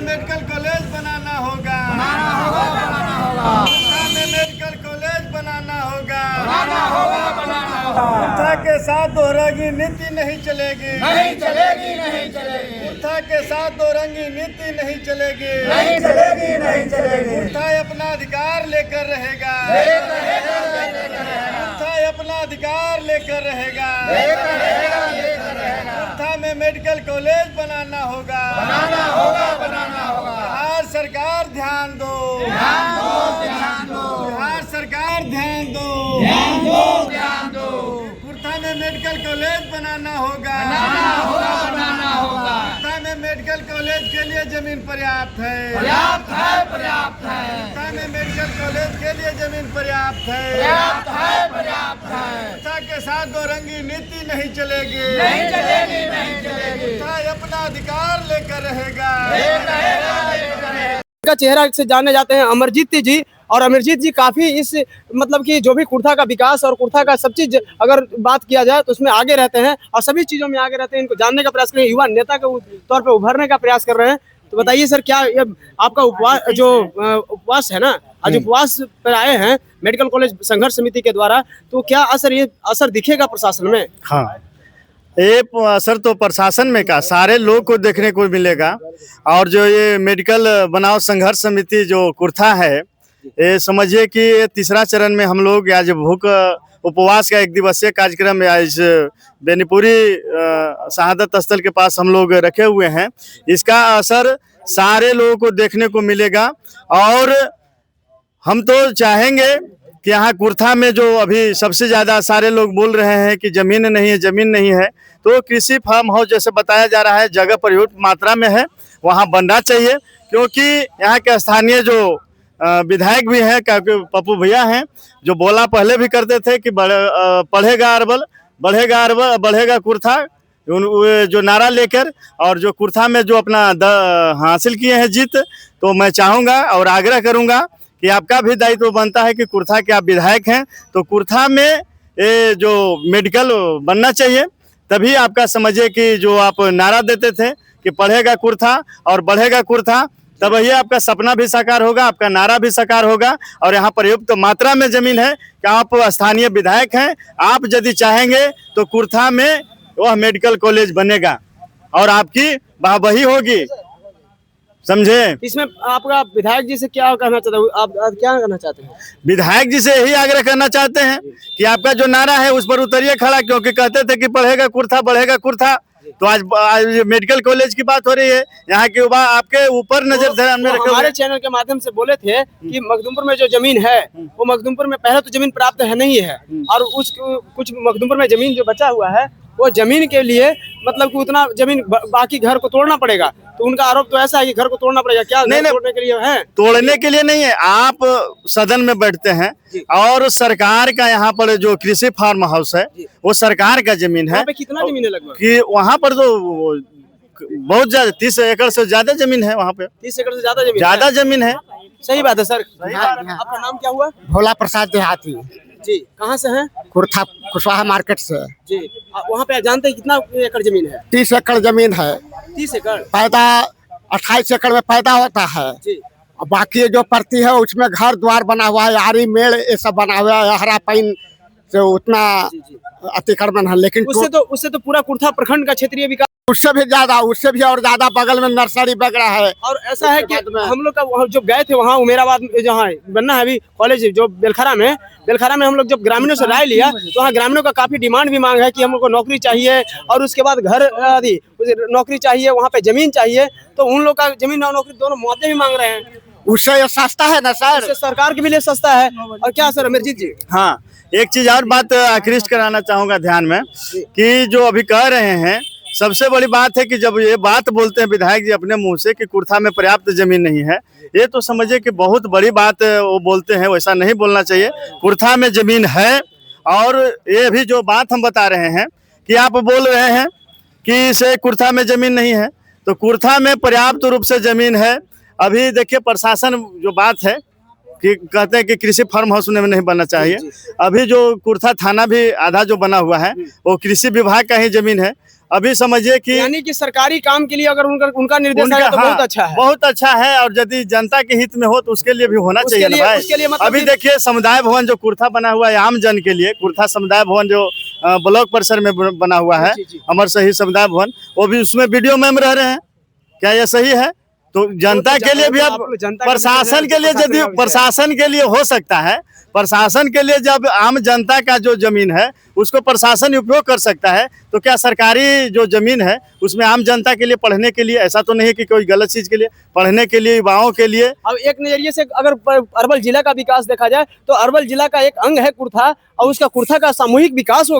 Medical college बनाना होगा, medical college बनाना होगा। कुर्था के साथ दोहरंगी नीति नहीं चलेगी, कुर्था के साथ दोहरंगी नीति नहीं चलेगी। कुर्था अपना अधिकार लेकर रहेगा, कुर्था अपना अधिकार लेकर रहेगा। कुर्था में मेडिकल कॉलेज बनाना होगा, बिहार सरकार ध्यान दो, बिहार सरकार ध्यान दो। कुर्था में मेडिकल कॉलेज बनाना होगा, कुर्था में मेडिकल कॉलेज के लिए जमीन पर्याप्त है, कुर्था में मेडिकल कॉलेज के लिए जमीन पर्याप्त है। कुर्था के साथ दोहरंगी नीति नहीं चलेगी, कुर्था अपना अधिकार लेकर रहेगा। का चेहरा से जाने जाते हैं अमरजीत जी, और अमरजीत जी काफी इस मतलब कि जो भी कुर्था का विकास और कुर्था का सब चीज अगर बात किया जाए तो उसमें आगे रहते हैं और सभी चीजों में आगे रहते हैं। इनको जानने का प्रयास कर रहे हैं, युवा नेता के तौर पे उभरने का प्रयास कर रहे हैं। तो बताइए सर, क्या ये आपका उपवास है ना, आज उपवास पर आए हैं मेडिकल कॉलेज संघर्ष समिति के द्वारा, तो क्या असर दिखेगा प्रशासन में? हाँ, ये असर तो प्रशासन में का सारे लोग को देखने को मिलेगा। और जो ये मेडिकल बनाओ संघर्ष समिति जो कुर्था है, ये समझिए कि ये तीसरा चरण में हम लोग आज भूख उपवास का 1 दिवसीय कार्यक्रम आज बेनीपुरी शहादत स्थल के पास हम लोग रखे हुए हैं। इसका असर सारे लोगों को देखने को मिलेगा। और हम तो चाहेंगे कि यहाँ कुर्था में जो अभी सबसे ज़्यादा सारे लोग बोल रहे हैं कि ज़मीन नहीं है, तो कृषि फार्म हाउस जैसे बताया जा रहा है जगह पर्याप्त मात्रा में है, वहाँ बनना चाहिए। क्योंकि यहाँ के स्थानीय जो विधायक भी हैं, पप्पू भैया हैं, जो बोला पहले भी करते थे कि पढ़ेगा अरबल बढ़ेगा कुर्था, जो नारा लेकर और जो कुर्था में जो अपना हासिल किए हैं जीत। तो मैं चाहूँगा और आग्रह करूँगा कि आपका भी दायित्व बनता है कि कुर्था के आप विधायक हैं, तो कुर्था में ये जो मेडिकल बनना चाहिए। तभी आपका समझिए कि जो आप नारा देते थे कि पढ़ेगा कुर्था और बढ़ेगा कुर्था, तब ये आपका सपना भी साकार होगा, आपका नारा भी साकार होगा। और यहाँ पर्याप्त मात्रा में जमीन है कि आप स्थानीय विधायक हैं, आप यदि चाहेंगे तो कुर्था में वह मेडिकल कॉलेज बनेगा और आपकी वाहवाही होगी, समझे। इसमें आपका विधायक जी से क्या कहना चाहते हैं, आप क्या कहना चाहते हैं? विधायक जी से यही आग्रह करना चाहते हैं कि आपका जो नारा है उस पर उतरिए खड़ा, क्योंकि कहते थे कि पढ़ेगा कुर्था बढ़ेगा कुर्था। तो आज मेडिकल कॉलेज की बात हो रही है, यहाँ के युवा आपके ऊपर नजर ध्यान में रखे। हमारे चैनल के माध्यम से बोले थे कि मखदुमपुर में जो जमीन है वो मखदुमपुर में पहले तो जमीन प्राप्त है नहीं है, और कुछ मखदुमपुर में जमीन जो बचा हुआ है वो जमीन के लिए मतलब कि उतना जमीन बाकी घर को तोड़ना पड़ेगा। तो उनका आरोप तो ऐसा है कि घर को तोड़ना पड़ेगा। क्या नहीं, तोड़ने के लिए है? तोड़ने के लिए नहीं है, आप सदन में बैठते हैं और सरकार का यहाँ पर जो कृषि फार्म हाउस है वो सरकार का जमीन है। कितना जमीन है लगभग? कि वहाँ पर तो बहुत ज्यादा 30 एकड़ से ज्यादा जमीन है, वहाँ पे 30 एकड़ से ज्यादा जमीन है। सही बात है सर। आपका नाम क्या हुआ? भोला प्रसाद देहाती जी। कहाँ से हैं? कुर्था कुशवाहा मार्केट से जी। वहाँ पे जानते हैं कितना एकड़ जमीन है? 30 एकड़ जमीन है। 30 एकड़ पैदा 28 एकड़ में पैदा होता है जी। और बाकी जो पड़ती है उसमें घर द्वार बना हुआ है, यारी मेड़ ये सब बना हुआ है। हरा पाइन से उतना अतिक्रमण है, लेकिन उससे तो पूरा कुर्था प्रखंड का क्षेत्रीय विकास उससे भी और ज्यादा बगल में नर्सरी बग रहा है। और ऐसा है कि हम लोग का जब गए थे वहाँ उमेराबाद जहाँ बनना है अभी कॉलेज जो बेलखरा में हम लोग जब ग्रामीणों से राय लिया तो वहाँ ग्रामीणों का काफी डिमांड भी मांग है कि हम लोग को नौकरी चाहिए और उसके बाद घर आदि नौकरी चाहिए, वहाँ पे जमीन चाहिए। तो उन लोग का जमीन और नौकरी दोनों मुआवजे भी मांग रहे हैं। उससे ये सस्ता है ना सर, सरकार के भी लिए सस्ता है। और क्या सर अमरजीत जी? हाँ, एक चीज और बात आकृष्ट कराना चाहूंगा ध्यान में कि जो अभी कह रहे हैं, सबसे बड़ी बात है कि जब ये बात बोलते हैं विधायक जी अपने मुंह से कि कुर्था में पर्याप्त जमीन नहीं है, ये तो समझिए कि बहुत बड़ी बात वो बोलते हैं, वैसा नहीं बोलना चाहिए। कुर्था में जमीन है। और ये भी जो बात हम बता रहे हैं कि आप बोल रहे हैं कि इसे कुर्था में जमीन नहीं है, तो कुर्था में पर्याप्त रूप से जमीन है। अभी देखिए प्रशासन जो बात है कि कहते हैं कि कृषि फार्म हाउस में नहीं बनना चाहिए। अभी जो कुर्था थाना भी आधा जो बना हुआ है वो कृषि विभाग का ही जमीन है। अभी समझिए कि यानी कि सरकारी काम के लिए अगर उनका निर्देश आएगा तो हाँ, बहुत अच्छा है। बहुत अच्छा है। और यदि जनता के हित में हो तो उसके लिए भी होना चाहिए ना उसके लिए भाई। मतलब अभी देखिए समुदाय भवन जो कुर्था बना हुआ है आम जन के लिए, कुर्था समुदाय भवन जो ब्लॉक परिसर में बना हुआ है, अमर शहीद समुदाय भवन, वो भी उसमें वीडियो मैम रह रहे हैं। क्या ये सही है? तो जनता के लिए भी, अब प्रशासन के लिए, यदि प्रशासन के लिए हो सकता है, प्रशासन के लिए जब आम जनता का जो जमीन है उसको प्रशासन उपयोग कर सकता है, तो क्या सरकारी जो जमीन है उसमें आम जनता के लिए पढ़ने के लिए, ऐसा तो नहीं है कि कोई गलत चीज के लिए, पढ़ने के लिए, युवाओं के लिए। अब एक नजरिए से अगर अरवल जिला का विकास देखा जाए तो अरवल जिला का एक अंग है कुर्था, और उसका कुर्था का सामूहिक विकास होगा।